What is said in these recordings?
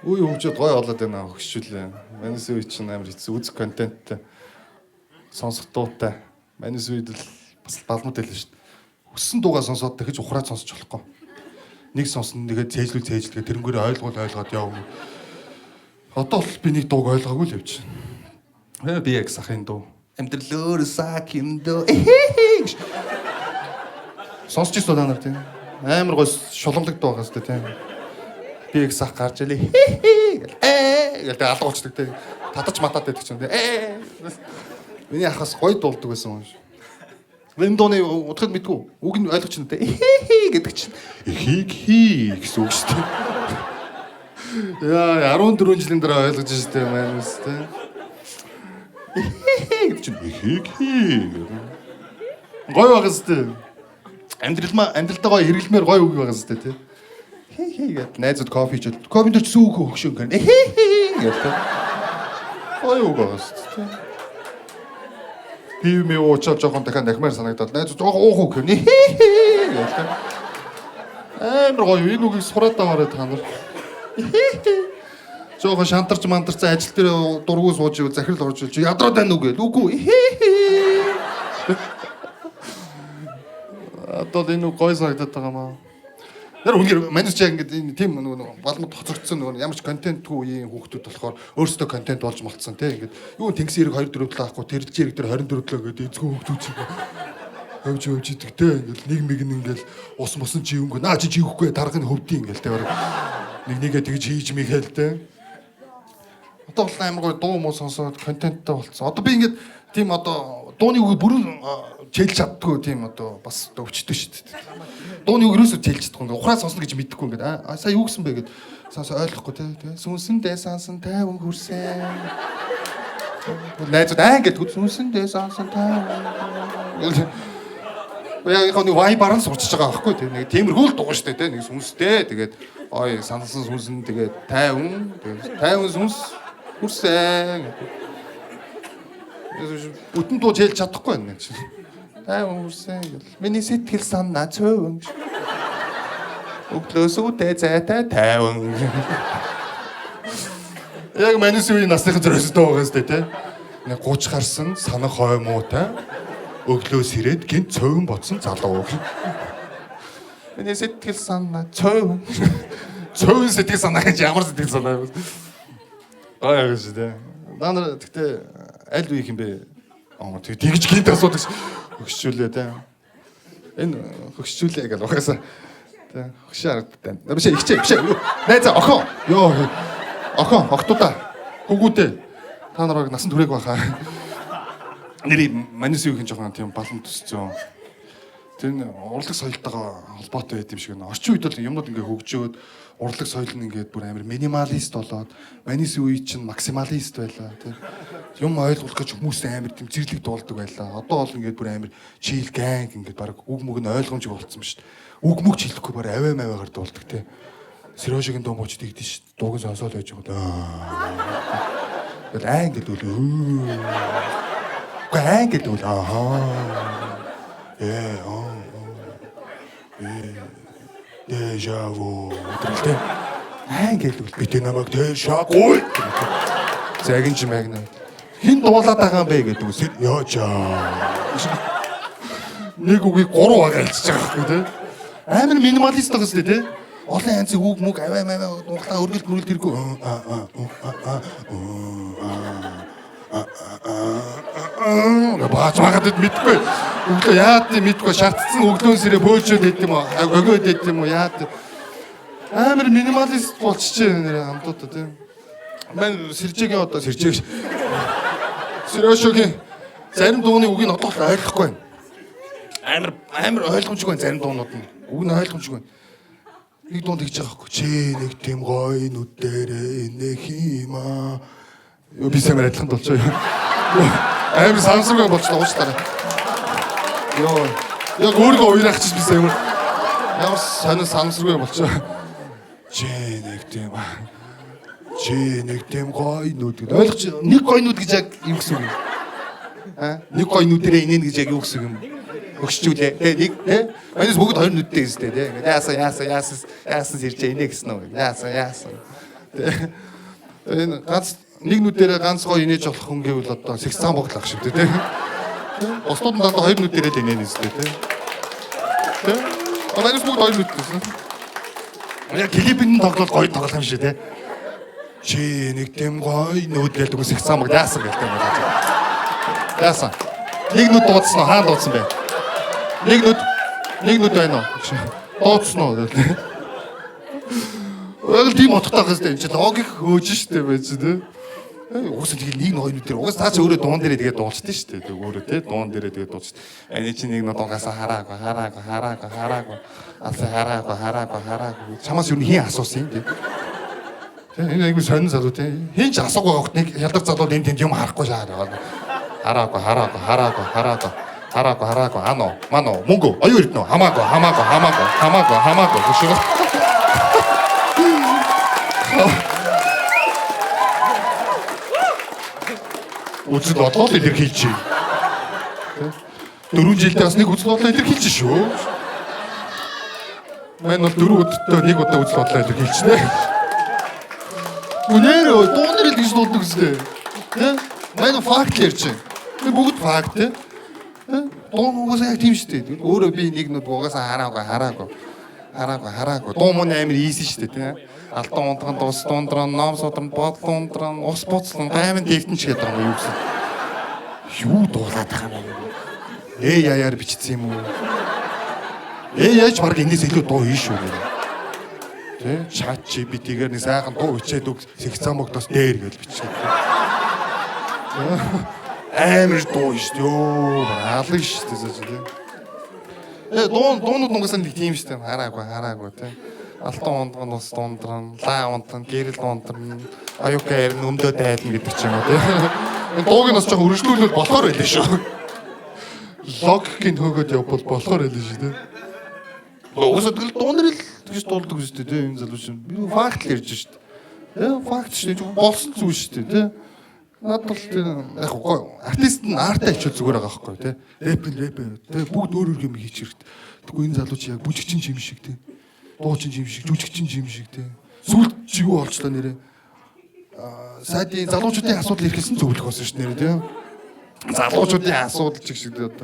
Үе хөгжөөд гой болоод байна хөгжүүлээ. Манайс үе чинь амар хэцүү үзэх контенттэй. Сонсох дуутай. Манайс үед л бас балмууд байлаа шүү дээ. Өссөн дуугаа сонсоод дахиж ухраад сонсож болохгүй. Нэг сонсно нэгээ цээжлээ тэрнгүүрээ ойлгоод яв. Одоо л би нэг дууг ойлгоогүй л явж байна. Би яг сахын дуу. Амьдралөөр сахин дуу. Сонсч ирсэн та нар тийм. Амар гой шулуундаг дуу байгаас тийм. Би их сах гарч илээ. Гэдэг алгуулцдаг те. Татаж матаад байдаг ч юм те. Миний ахаас гоё дуулдаг байсан юм шиг. Энэ дууны утгыг мэдгүй. Үг нь ойлгоч нь те. Гэдэг чинь хий гэсэн үг шүү дээ. Яа 14 жилийн дараа ойлгож шүү дээ манайс те. Гэдэг чинь хий. Гоё байгаас те. Амьдралтайгаа хэрэглэмээр гоё үг байгаас те. Гэт найзууд кофе ч кофенд ч сүүх өгшөн гэнэ. Гэт. Ой угаас. Би уучаад жоохон дахиад нахмаар санагдаад найзууд жоохон уух гэнэ. Гэт. Амар гоё энэ үгийг сураад байгаарай та нар. Жоохон шантарч мандарцсан ажил дээр дургуй сууж ивэл захирал орж илж ядраад байна уу гээл. Үгүй. Одоо энэ гоё санагдаад байгаа маа. Тэр үнээр манайс ч ингээд энэ тийм нөгөө балмууд хоцрогдсон нөгөө ямар ч контентгүй үеийн хүүхдүүд болохоор өөрсдөө контент болж молцсон тийм ингээд юу тэнгис эрэг 2 4 талаа ахгүй тэрэлж эрэг дээр 24 талаа ингээд эзгүй хүүхдүүд чинь хөвж идэг тийм ингээд нэг мэг нь ингээд ус мусан чи өнгө наа чи чихгүй даргын хөвдий ингээд тийм нэгээ тэгж хийж мэхэл тийм одоо бол амар гоо дуу муу сонсоод контенттай болцсон одоо би ингээд тийм одоо дууны үг бүрэн чийлж чаддгүй тийм одоо бас өвчтөө шүү дээ. Дууны үг юусоо чийлж чадахгүй. Ухраа сонсно гэж мэдэхгүй ингээд сая юу гэсэн бэ гэд сонсоо ойлгохгүй тий. Сүнсэндээ сонсон тайван хүрсэн. Найзууд ингээд сүнсэндээ сонсон тайван. Яг нэг вай баран сурчиж байгаа байхгүй тий. Нэг тиймэрхүү л дуу шүү дээ тий. Нэг сүнстэй тэгээд ой сансан сүнсэн тэгээд тайван сүнс хүрсэн. Бүтэн дуу чийлж чадахгүй байна чи. Тайван хүрсэн гэл. Миний сэтгэл санаа цөөн. Өглөөс үдэ зайтай тайван. Яг манайс үеийн насныхан зөрөөсөд байгаа сте тий. Нэг 30 гарсан санах хой муутай. Өглөөс ирээд гинт цөөн бодсон залуу. Миний сэтгэл санаа цөөн. Цөөн сэтгэл санаа гэж ямар сэтгэл санаа вэ? Аа гэж тий. Даа тэгтээ аль үеийнх юм бэ? Тэгж гинт асуудаг хөгшчүүлээ тий. Энэ хөгшчүүлээ гэж угаасаа тий. Хөгшөө харагддаг. Биш ихчээ. Найзаа охин. Йоо. Охин, охтуудаа. Хөгүүдээ. Та нарыг насан туршиг байхаа. Нэрий манайс юу гэх юм жоохон тийм балан төсцөө. Тэр урлаг соёлтойгоо холбоотой байд юм шиг нэ. Орчин үед бол юмнууд ингээ хөгжөөд урлаг соёл нь ингээд бүр амар минималист болоод манайс үе чинь максималист байлаа тий. Юм ойлгох гэж хүмүүс амар тийм зэрлэг дуулдаг байлаа. Одоо бол ингээд бүр амар чийл гэнг ингээд баг үг мөг нь ойлгомжгүй болцсон шүү дээ. Үг мөг ч хэлэхгүй баг аваа маваагаар дуулдаг тий. Сережигийн дуу мууч дийдэж шүү дээ. Дууг сонсоод байж байгаа. Тэгэл ангид үл. Ангид үл Дежаву. Тэрэлтэй. Ангид үл бит намайг дэшаагүй. Загинж магна. Хин дуулаад байгаа юм бэ гэдэг үс. Яачаа. Нэг үгийг 3 багаар хэлчихэж байгаа байхгүй тий. Амар минималист байгаа шүү дээ тий. Олон янзын үг мөг аваа маваа дуулаа өргөл мөргөл тэргүй. Баач магаад мэдгүй. Өглөө яад мэдгүй шатцсан өглөөн сэрэ бөөчөөд хэд юм уу? Өгөөд хэд юм уу? Яад. Амар минималист болчихжээ нэр хамтуудаа тийм. Мэн сэржээгийн одоо сэржээг. Сережигийн зарим дууны үгийг нь одоо ойлгохгүй байна. Амар ойлгомжгүй байна зарим дуунууд нь. Үг нь ойлгомжгүй байна. Нэг дуун тэгж байгаа хгүй. Чи нэг тийм гоё нүдэрээ инэх юм аа. Юу би сэмэр адилхан болчихоо. Амар сансаргүй болчихлоо уучлаарай. Йоо. Яг өөрийгөө уярах гэж би сэмэр. Ямар сонир сансаргүй болчихоо. Чи нэг тийм гоё нүд. Ойлгож нэг гоё нүд гэж яг юу гэсэн юм? Нэг гоё нүдэрээ инээн гэж яг юу гэсэн юм? Өгшчүүлээ. Нэг тий. Манайс бүгд 20 нүдтэй гэжтэй тий. Яасан сэржээ инээ гэсэн үү? Яасан. Энэ ганц нэг нүдэрээ ганц гоо инээж болох хүн гэвэл одоо сексуал боглох шиг тий. Бусдууд нь дандаа хоёр нүдэрээ инээнэ зү тий. Манайс бүгд хоёр нүдтэй. Яг клипийн тоглолт гоё тоглох юм шиг тий. Чи нэг тийм гоё нүдэлдэг сексуал бог яасан гэлтэй юм байна. Яасан. Нэг нүд дуудсан уу? Хаана дуудсан бэ? Нэг нүд байна уу? Дуудсан уу гэлээ. Ол тийм утгатай хэвчээ энэ чинь логик хөөж штэ байж тий. Угсаа тэгэл нэг хоёр нүдээр угсаа цааш өөрөө дуун дээрээ тэгээ дуулчихдээ штэ. Тэг өөрөө тий дуун дээрээ тэгээ дуулчих. Эний чинь нэг нүд угаасаа хараагүй. Асаа хараагүй. Чамаас юу хин асуусан юм тий. Энэ айгу сонин залуу тий. Хин ч асуугаа огт нэг ялдар залуу энэ тэнд юм харахгүй шаараа. Хараагүй. Мано, мөнгө. Аюу ирднэ. Хамаагүй. Гүшөө. Үзэл бодлоо л илэрхийлж чинь. 4 жилдээ бас нэг үзэл бодлоо илэрхийлж шүү. Мань бол 4 өдөртөө нэг удаа үзэл бодлоо илэрхийлчихнэ. Үнээр дуунаар л гэж дууддаг үстэй. Тэ? Мань факт ярьж чинь. Би бүгд факт тэ. Дуун угаасаа яг тийм шүү дээ. Өөрөө би нэг нүд угаасаа хараагүй. Дуун мөн амир ийсэн шүү дээ тэ. Алтан унтран, дус дундран, ном судран, бодол ундран, ус буцлан, гаймын дэвтэн ч гэдэг юм юу гэсэн. Юу дуулаад байгаа юм бэ? Яаяар бичсэн юм уу? Яаж баг энэс илүү дуу хийн шүү дээ. Тэ? Чат GPT-гээр нэг сайхан дуу бичээд үг сексуал богдоос дээр гэж бичсэн. Амир дуу шүү дээ. Алга шүү дээ. Дуунууд нугасаа нэг тийм шүү дээ. Хараагүй тэ. Алтан ундран, ус дундран, лаа ундран, гэрэл дундран, аюука ярин өмдөө дайлна гэдэг ч юм уу тийм. Энэ дууг нь бас жоохон өргөжлүүлвэл болохоор байлаа шүү. Логикийн хөөгд явбал болохоор байлаа шүү тийм. Уусаа тэгэл дуунаар л тэгж дуулдаг шүү дээ энэ залуу чинь. Би факт л ярьж шүү дээ. Факт шүү дээ. Болсон зүйл шүү дээ тийм. Наад бол яг гоо артист нь артаа хичээл зүгээр байгаа байхгүй тийм. Рэп тийм бүгд өөр юм хийчих хэрэгтэй. Тэгвэл энэ залуу чи яг бүжигчин юм шиг тийм. Дуучин юм шиг, жүжигчин юм шиг тий. Сүлд чи юу болчлаа нэрээ. Сайдын залуучуудын асуудал ирхэлсэн зөвлөх болсон ш нэрээ тий. Залуучуудын асуудал чиг шиг тий одоо.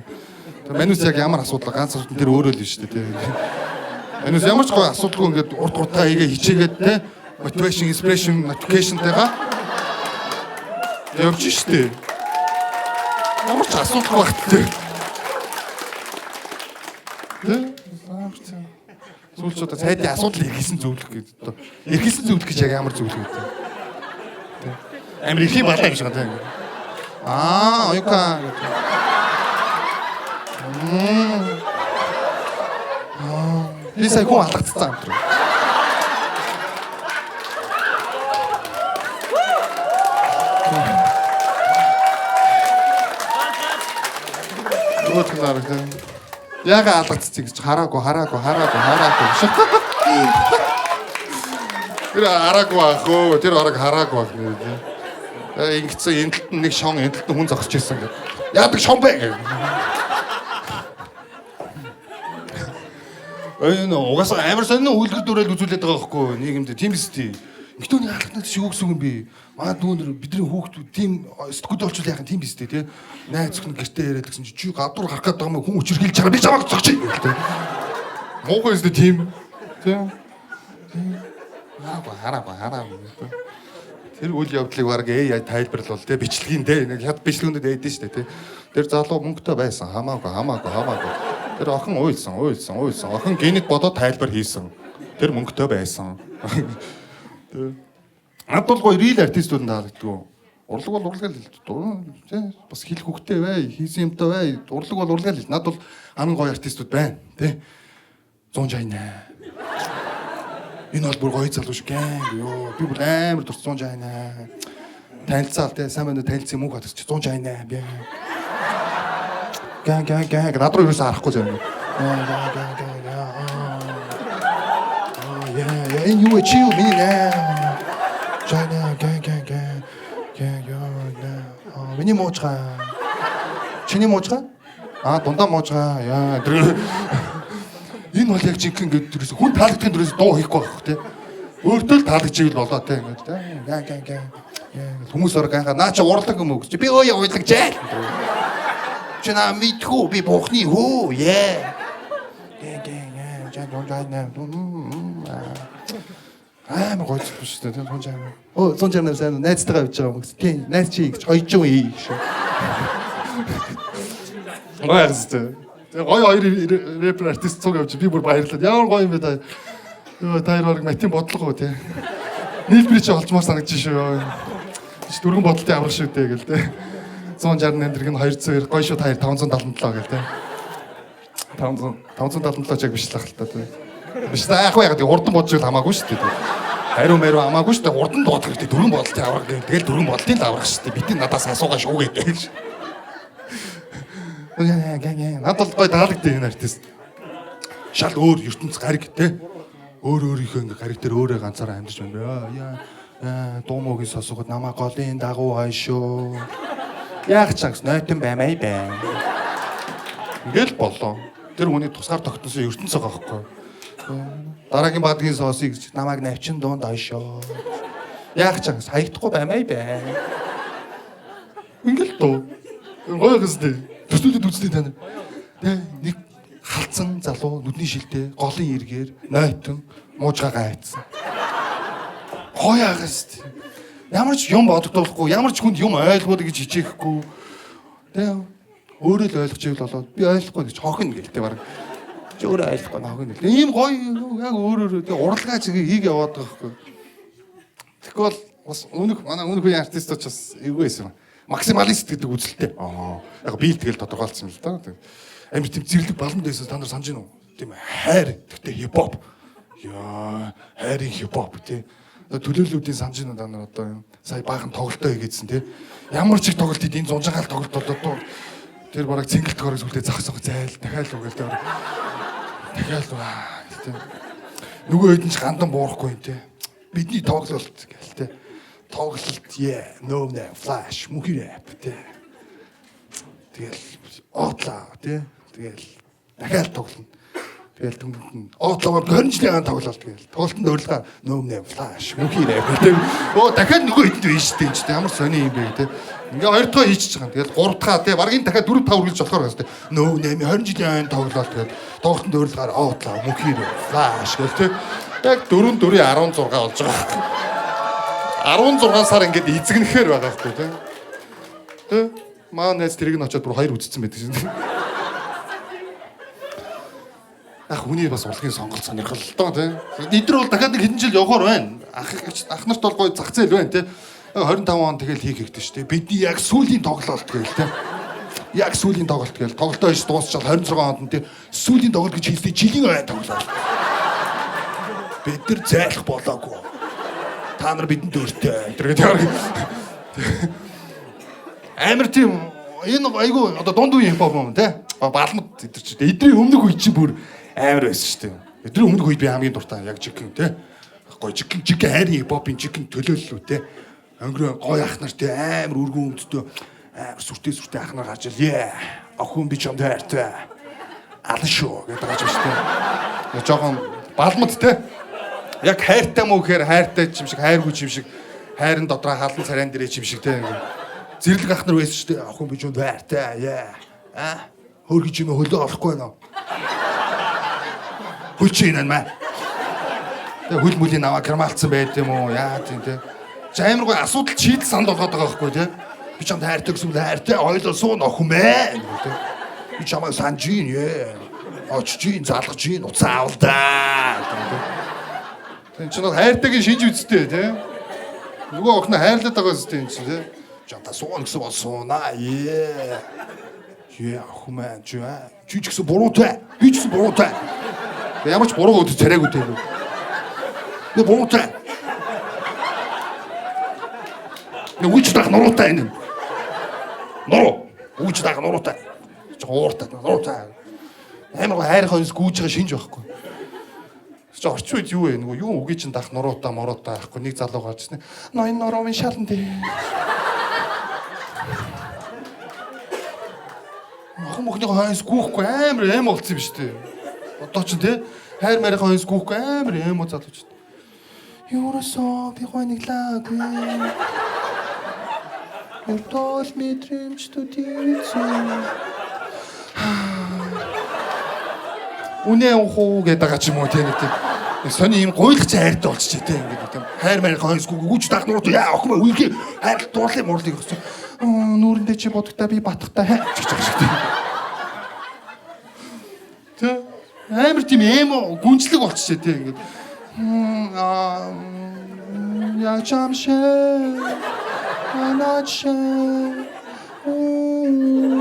Манус яг ямар асуудал ганц асуудал тэр өөрөө л биш тий. Манус ямар ч гой асуудалгүй ингээд урт уртаа игээ хичээгээд тий. Motivation, inspiration, notification-тайгаа явж штэ. Ямар ч асуудалгүй багт тий. Тий. Сүүлчүүд сайдын асуудал иргэсэн зөвлөх гэдэг одоо иргэсэн зөвлөх гэж яг ямар зөвлөх гэдэг. Тэ. Амир их балаа юм шиг байна. Оюука. Би сая хүн алгацсан юм. Юу талаар гэх юм. Яга алгацчих гэж хараагүй. Тэр хараагүй ах. Тэр орог хараагүй ах нэ. Ингэсэн энэ талд нэг шон энэ талд хүн зогсож ирсэн гэдэг. Яадаг шон бэ? Энэ угаасаа амар сонин үйлдэл дүрэл үзүүлээд байгаа байхгүй нийгэмд тийм биз дээ. Мэтөний хаалгатнаад чи юу гэсэн юм бэ? Маа дүүнэр бидний хүүхдүүд тийм студид болчихвол яах юм тийм биз дээ тий. Найз зөвхөн гэртээ яриад гэсэн чи гадуур гарах гээд байгаа юм хүн өчрхийлж байгаа би чамайг зогчих тий. Муугүй өстө тийм тий. Хараагүй. Тэр үйл явдлыг баг AI тайлбарлал тий бичлэгийн тий нэг хад бичлэгүүдэд ээдэн штэ тий. Тэр залуу мөнгөтэй байсан хамаагүй. Тэр охин уйлсан. Охин гинэд бодоод тайлбар хийсэн. Тэр мөнгөтэй байсан. Надад гоё real артистууд таалагддаг. Урлаг бол урлагаа л тий. Бас хэл хөхтэй бай, хийсэн юмтай бай. Урлаг бол урлагаа л. Надад бол анан гоё артистууд байна тий. 168. Энэ бол бүр гоё залуу шүү гэн. Йоо, би бүр амар дурс 168. Танилцаал тий. Сайн байна танилцсан юм уу гадагч 168 би. Гэн. Надад юу ч харахгүй зэрэг. Энэ юу чи юу миний нэ. Чайна гэн. Миний моочга. Чиний моочга? Дундаа моочга. Энэ бол яг жинхэнэ гэдэг дөрөөс хүн таалагдахын дөрөөс дуу хийхгүй байх тий. Өөртөө л таалагдчихвэл болоо те ингээд гээ. Хүмүүс орог анхаа наа чи урлаг юм уу гэж. Би өөе уйлагжээ. Чи наа мэдхүү би бухны хөө. Гээ. Аа мгойч биш те сонжаа. Сонжаа сайн найзтайгаа явж байгаа юм. Тийм найз чи гэж хоёж юм ий гэж. Гайхалтай. Гой хоёр рэпер артист цуг явж би бүр баярлаад. Ямар гоё юм бэ та. Йоо та хоёр матин бодлого те. Нийлбэр чи олжмоор санагдчих шүү. Дөрвөн бодолтой аврах шүү дээ гэл те. 168 дэрэг нь 200 гоё шүү та 577 гэл те. 577 ч яг биш л ах л та те. Биш та яах вэ гэдэг хурдан бодож ил хамаагүй шүү дээ. Хариу мэрүү хамаагүй шүү дээ. Хурдан бодох хэрэгтэй дөрвөн бодолтой аврах гэл тэгэл дөрвөн бодолтыг л аврах шүү дээ. Бид надаас асуугаа шүүгээ гэж. Надад гоё таалагдсан энэ артист. Шал өөр ертөнц гариг те. Өөрийнхөө ингээ гариг дээр өөрөө ганцаараа амьдарч байна. Дуу муугийн сонсоход намаа голын дагуу хойшоо. Яг чанга нойтон баймай бай. Ингээл болоо. Тэр хүний тусгаар тогтносон ертөнц байгаа байхгүй. Дараагийн бадгийн соосыг намайг навчин дуунд хойшоо. Яг чанга хаягдахгүй баймай бай. Ингээл дуу. Гоё гэстэй. Төсөлөд үзтээ тань. Нэг халдсан залуу нүдний шилтэй голын эргээр нойтон муужгаа айцсан. Гоё агаас. Ямар ч юм бодогдуулахгүй, ямар ч хүнд юм ойлгоод гэж хичээхгүй. Тэгээ өөрөө л ойлгож ивэл болоод би ойлгохгүй гэж хохно гэлтэй баг. Чи өөрөө ойлгохгүй хохно гэл. Ийм гоё яг өөрөө тэгээ уралгаа чигээ хийг яваад байгаа хгүй. Тэгвэл бас манай үеийн артистууд ч бас эвгүй байсан. Максималист гэдэг үзэлтэй. Яг би л тэгэл тодорхойлцсон юм л да. Амир тийм зэрлэг баланд байсан та нар санаж байна уу? Тийм хайр гэхдээ хипхоп. Яа, хайрын хипхоп тий. Төлөөллүүдийн санаж байна та нар одоо сая баахан тоглолтоо хийгээдсэн тий. Ямар ч их тоглолт ийм зунжагаал тоглолт болоод тэр бараг цэнгэлт хорыг сүлдээ загсах зайл дахиад л үгээл тэр. Дахиад тий. Нөгөө хэд нь ч гандан буурахгүй юм тий. Бидний тоглолт гээл тий. Тоглолт no flash мөхий рэп тий. Тэгэл отлаа тий. Тэгэл дахиад тоглоно. Тэгэл түнхэнд нь отлоо 20 жилийн тоглолт гээл. Тоглолтод өөрлөгөө no flash мөхий рэп тий. Дахиад нөгөө хэд нь биш тий. Ямар сони юм бэ тий. Ингээ хоёр дахь хийчихэж байгаа. Тэгэл гурав дахь тий. Баргийн дахиад 4 5 үргэлж болохоор байна тий. No 20 жилийн тоглолт гээл. Тоглолтод өөрлөгөө отлоо мөхий рэп flash гээл тий. Яг 4 4 16 болж байгаа. 16 сар ингээд эзэгнэхээр байгаа хгүй тий. Тэ? Маань найз тэрийг нь очиод бүр хоёр үзсэн байдаг шин. Ах хүний бас урлагийн сонголт сонирхол л доо тий. Эдгээр бол дахиад нэг хэдэн жил явахаар байна. Ах нарт бол гоё зах зээл байна тий. 25 он тэгэл хийх хэрэгтэй шүү дээ. Бидний яг сүүлийн тоглолт гээл тий. Яг сүүлийн тоглолт гээл. Тоглолтоо иш дуусчаад 26 онд нь тий. Сүүлийн тоглолт гэж хэлсэн жилийн ой тоглолт. Бид нар зайлах болоогүй. Та нар бидэнд өөртөө тэргээд амар тийм энэ айгу одоо дунд үеийн хипхоп юм те балмад эдэр чи эдрийн өмнөх үе чи бүр амар байсан шүү дээ. Эдрийн өмнөх үед би хамгийн дуртай яг жигэн те гоё жигэн хайрын хипхопын жигэн төлөөллөө те өнгөрөө гоё ах нар те амар өргөн өмдтөө амар сүртэй ах нар гарч ил охин би чамд хайртай алан шүү гэдэг байгаа юм шүү дээ. Жохон балмад те яг хайртай муу гэхээр хайртай юм шиг, хайргүй юм шиг, хайрын дотроо халан царайн дээрээ юм шиг те. Зэрлэг ах нар байсан шүү дээ. Охин би ч үнд хайртай. Хөргөж юм хөлөө олохгүй нөө. Хүч юм аа. Тэгээ хөл мүлийн аваа грамалцсан байд юм уу? Яа тийм те. Амар гой асуудал чийдэл санд болгоод байгаа байхгүй те. Би чамд хайртай гэсэн үг хайртай ойлсон охин мэ. Би чамайг санаж ийн. Очиж ийн, залгаж ийн, уцаа авалдаа. Энд чинь хайртайг шинж үзтээ тий. Нөгөө охин хайрлаад байгаа зү энэ чинь тий. Жантаа суун гэсэн бол суунаа. Охин маань чи ч гэсэн буруутай. Би ч гэсэн буруутай. Ямар ч буруу өдөр царайгүй дээ. Би буруутай. Үуч дах нуруутай энэ. Нуруу. Үуч дах нуруутай. Ууртай, нуруутай. Амар хайрын хойноос гүйж байгаа шинж байхгүй. Чи орчин үед юу вэ? Нөгөө юу үгүй чин дах нуруутай мороотой байхгүй нэг залуу гарч ирсэн. Ноён нурууын шалан дээ. Охин мохны хойноос гүйхгүй амар эм болцсон юм шүү дээ. Одоо ч тий хайр марийн хойноос гүйхгүй амар эм залууч. Юурасоо би гойниглаагүй. Өлтөл мэдрэмжтүүдийн үнэ ухуу гэдэг ч юм уу тийм нэг сони юм гуйлгач хайртай болчих тийм ингээд тийм хайр маяг хойсгүй гүж дахнууд яа охин үгүй хайр дуурлын муурлыг өгсөн. Нүүрэндээ чи бодогта би батхтай гэж байгаа шиг тийм. Тэ амар тийм эмо гүнжлэг болчихжээ тийм ингээд. Я чамшэ аначэ угу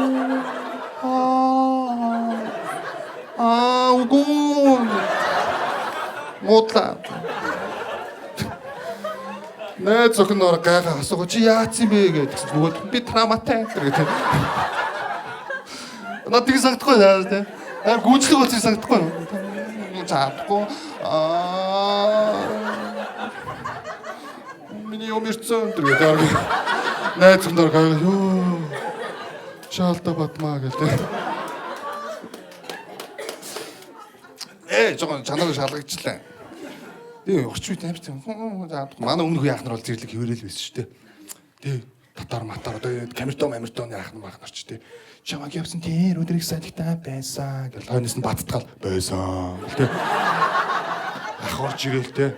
мутла нэ зөвхөн гайхаа асууж чи яац юм бэ гэдэг нөгөө би травматай гэдэг. Надад санагдахгүй яа тийм гүнжлэг болчих санагдахгүй. Чаахгүй миний өмөрцөн гэдэг. Найз зөвхөн гайхаа ёо шаалта батмаа гэдэг. Жоо чанарыг шалгагчлаа. Тэгээ орч үед амт манай өмнөх яах нар бол зэрлэг хөвөрөл байсан шүү дээ. Тэгээ татар матар одоо камертон яах нь баг нарч дээ. Чамаг явсан тэр өдрийг садагтай байсан гэл хойноос нь баттгаал байсан. Тэ ах орж ирэл тэ.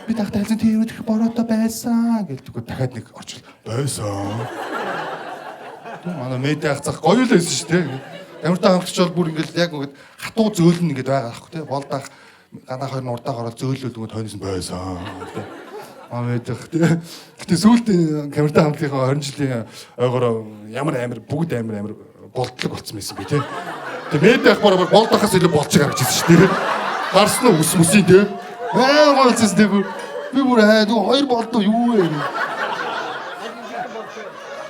Би тахтайлсан тэр өдрийг бороотой байсан гэл тэгвэл дахиад нэг орчил байсан. Манай медиа хацах гоё л байсан шүү дээ. Камертон хамтч бол бүр ингээл яг ингээд хатуу зөөлнө ингээд байгаа аахгүй тий. Болдаах ганаа хоёр нь урдаа гараад зөөлөл өгөөд хойноос нь байсан. Амэдэх тий. Гэтэ сүүлд камертон хамтынхаа 20 жилийн ойгоор ямар амир бүгд амир болтлог болцсон байсан би тий. Тэгээ медиа ахбараар болдохоос илүү болчих гарч ирсэн шүү дээ. Гарсан нь ус мөсийн тий. Гоцс тий. Би бүр хоёр болдоо юу вэ?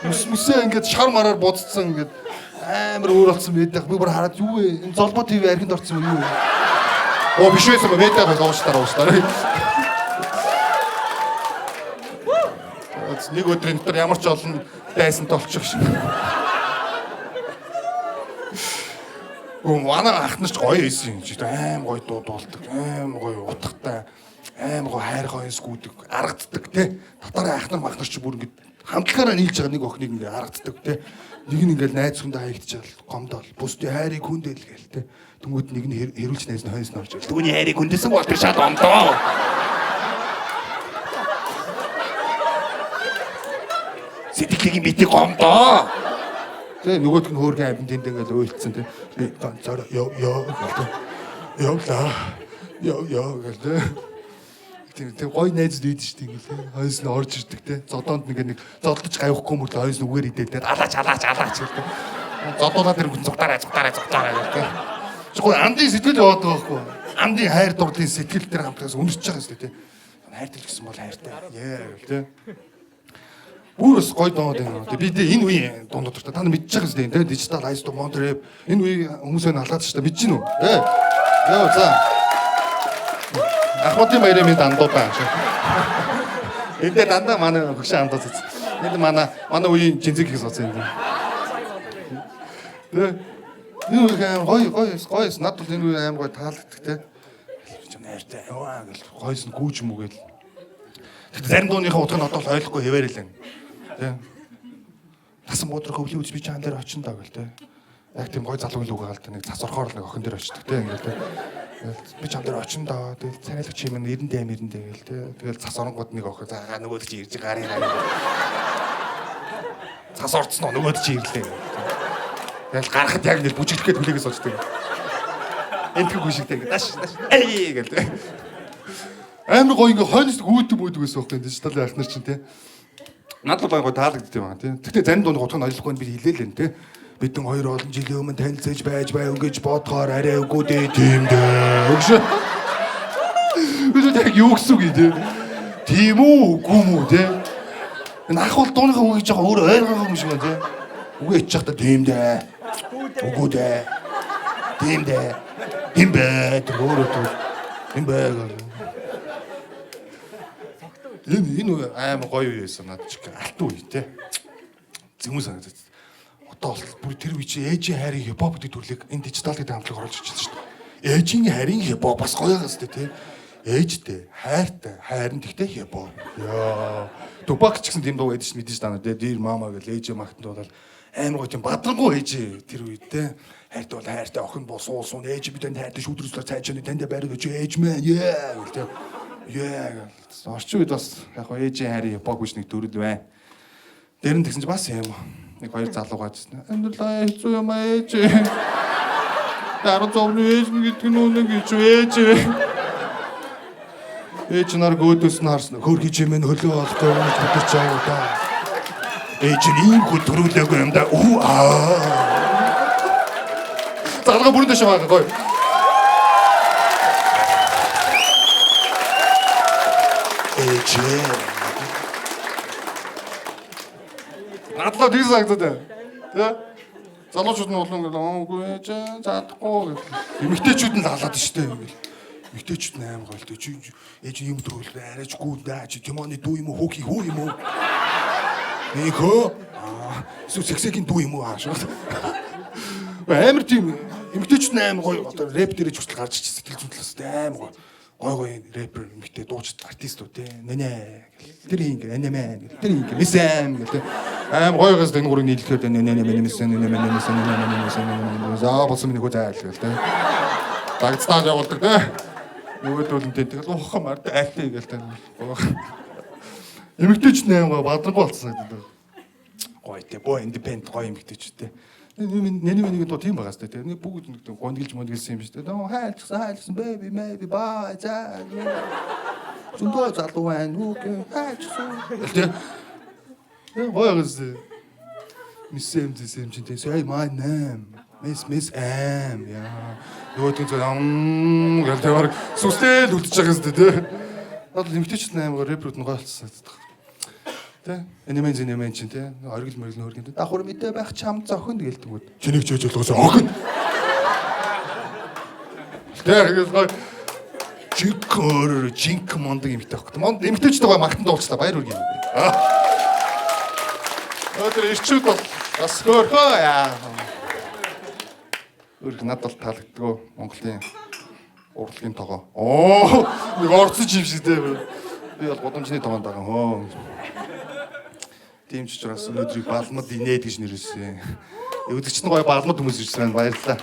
Мөсөө ингээд шар мараар буцсан ингээд амар өөр болсон байдаг. Би бүр хараад юу вэ? Энэ золбоо ТV архинд орсон юу вэ? Оо биш байсан ба медиа ууштараа. Нэг өдрийн дотор ямар ч олон дайсан толчих шиг. Манай ах нар ч гоё байсан юм чи аим гоё дуулдаг, аим гоё утгатай, аим гоё хайр гоёс гүйдэг, аргаддаг те. Татарын ах нар мах нар ч бүр ингэ хамтлагаараа нийлж байгаа нэг охиныг ингэ аргаддаг те. Нэг нь ингээл найз хүндээ хаягдчаал гомдол бусдын хайрыг хүндэл гээл те. Тэнгүүд нэг нь хэрүүлж найз нь хойс нь орж ирэл. Түүний хайрыг хүндэлсэн бол тэр шал ондоо. Сэтгэлийн битий гомдоо. Тэгээ нөгөөдг нь хөөргөн амин тэнд ингээл уйлцсан те. Би ганцаараа ёо гэлтэй. Ёо гэлтэй. Тэг гой найз дээд штий ингээл хойс нь орж ирдэг те. Зодоонд нэг зодолж гавихгүй мөрлөө хойс нь үгээр идээд те. Алаач гэлтэй. Зодоолаад ирэнгүүт зугтаараа гэлтэй. Чгүй амдын сэтгэл яваад байгаа хгүй. Амдын хайр дурлалын сэтгэл дээр хамтаас үнэрч байгаа юм те. Хайртай л гэсэн бол хайртай. Гэлтэй. Бүрс гой доод юм. Би энэ үеийн дундад та нар мэдчихэж байгаа юм те. Digital Eyes to Monterey энэ үеийн хүмүүсээ халаад ч та мэдэж гинүү. Тэ. Яа за. Ахмадын баярын минь дандуу баа. Энд дандаа манай хөгшин амдаа зүц. Энд манай үеийн жинзэг их соцсон юм. Тэ. Энэ үеийн гоё надад энэ үеийн аим гоё таалагддаг те. Чам найртай яваа гэл гойс нь гүүж мүгээл. Зарим дууныхаа утгыг нь одоо л ойлгохгүй хэвээрэлэн. Тэ. Тасан муудрах өвлийн үз би чаан дээр очин даа гэл те. Яг тийм гоё залуу л үгүй гаалт нэг цас орхоор нэг охин дээр очдөг те ингээл те. Би чам дээр очин даа. Тэгэл царайлагч юм 90 гэл те. Тэгэл цас оронгууд нэг охин заа нөгөөд чи ирж гарын. Цас орцсон нөгөөд чи ирлээ. Тэгэл гарахад яг нэг бүжиглэхэд хүлээгээс очдөг. Энтэг бүжигтэй ингэ даш эй гэлтэй. Амар гоё ингээ хойноос гүйдэг байсан байхгүй дижитал яах нар чинь те. Надад бол гоё таалагддаг юм аа те. Гэтэ зарим дунд утга нь ойлгохгүй би хэлээлэн те. Бидэн хоёр олон жилийн өмнө танилцаж байж гэж бодохоор арай үгүй дээ тийм дээ. Өгш. Үгүй яг юу гэсэн үг те. Тийм үү үгүй мүү те. Энэ ах бол дууныхаа үг гэж байгаа өөр ойлгоогүй юм шиг байна те. Үгүй ич чахта тийм дээ. Үгүй дээ. Тийм дээ. Тийм бэ. Төрөөрөө. Тийм бэ. Энэ аим гоё юу байсан надад ч алтан үе те. Зэмүү санагдаад. Одоо бол бүр тэр үе чи ээжийн хайрын хипхоп гэдэг төрлийг энэ дижитал гэдэг хамтлаг оруулж ирчихсэн шүү дээ. Ээжийн хайрын хипхоп бас гоё гас те. ээжтэй, хайртай, хайрын тэгтэй хебо. Яа. Тупак ч гэсэн тийм дуу байдаг ш мэдээж таа. Дэр мама гэл ээж магтанд бол амар гоо тийм бадрангуй ээж тэр үед те. Хайртай бол хайртай охин бол суусан ээж бидэнд хайртай шүүдрүүлсээр цаашаа танд байраад өч ээж мэн яа гэл те. Яа. Орчин үед бас яг гоо ээжийн хайрын хебог биш нэг төрөл бай. Дээр нь тэгсэн чи бас юм. Нэг хоёр залуу gaajсан. Амьдралаа хэцүү юм ээж. Дараа зовны ээж гэдэг нь үнэн гэж ээж. Ээж нар гөөдөөс нь харсан. Хөр гэж юм хөлөө олтой юм гэж чаав да. Ээж нь ийм хөл төрүүлээгүй юм да. Үу аа. Залгаа бүрэн дэше байгаа гоё. Ээж. Надлаа тийм санагдаад. Тэ? Залуучууд нь болон үгүй ээж заадахгүй гэх. Эмэгтэйчүүд нь лалаад штэ юм бэл. Эмэгтэйчүүд нь аим гоолтой. Чи ээж юм төрүүлээ арайчгүй даа. Чи Тимоны дүү юм уу? Хүүхий хүү юм уу? Нэхөө. Эсвэл сексэгийн дүү юм уу аашаа. Амар тийм эмэгтэйчүүд нь аим гоё. Одоо рэп дээрээ ч хүртэл гарч ирсэн сэтгэл зүтлээс аим гоё. Гой рэпер эмэгтэй дуучид артистууд те нэнэ тэр ингэ нэнэмэн тэр ингэ мэсэн гэх те аим гоё гас энэ гурыг нийлэхээр нэнэ мэсэн за болсон миний хөө зайл гэл те дагцтаа явуулдаг те нөгөөдөлөнтэй тэгэл ухамар айлтай гэл те эмэгтэйч нэ гоё бадраг болсон гэдэг гоё те боо индипендент гоё эмэгтэйч те нэг дуу тийм байгаас тэ нэг бүгд нэг гондгэлж мондгэлсэн юм шүү дээ. Хайлцсан baby maybe bye за. Зөндөө залуу байна. Үгүй хайлцсан. Гоёгс. Мисэм чинь тэ say my name. Miss am. Яа. Нөгөөдгөө гэлтэйгээр сүстэл үлдчихэж байгаа юм шүү дээ. Надад лимитч 8 рэпрүүд нь гойлцсон. Тэ энемэн чинь тэ оргил мөргөл нөргөн давхар мэдээ байх чам зохино гэлтгүүд чинийг ч өжөлгөөс охин тэ жинк мондаг юмтай багт монд эмгтээчтэй гой магтан дуулчлаа баяр үргэн тэр ирчүүд бол бас хөөрхөө яа үрг надад таалагддаг Монголын урлагийн тогоо нэг орцсон юм шиг тэ би бол годомжны тогоонд байгаа хөө тийм ч учраас өнөөдрийг балмад инээд гэж нэрвэсэн. Өвдөгч нь гоё балмад хүмүүс ирсэн байна. Баярлалаа.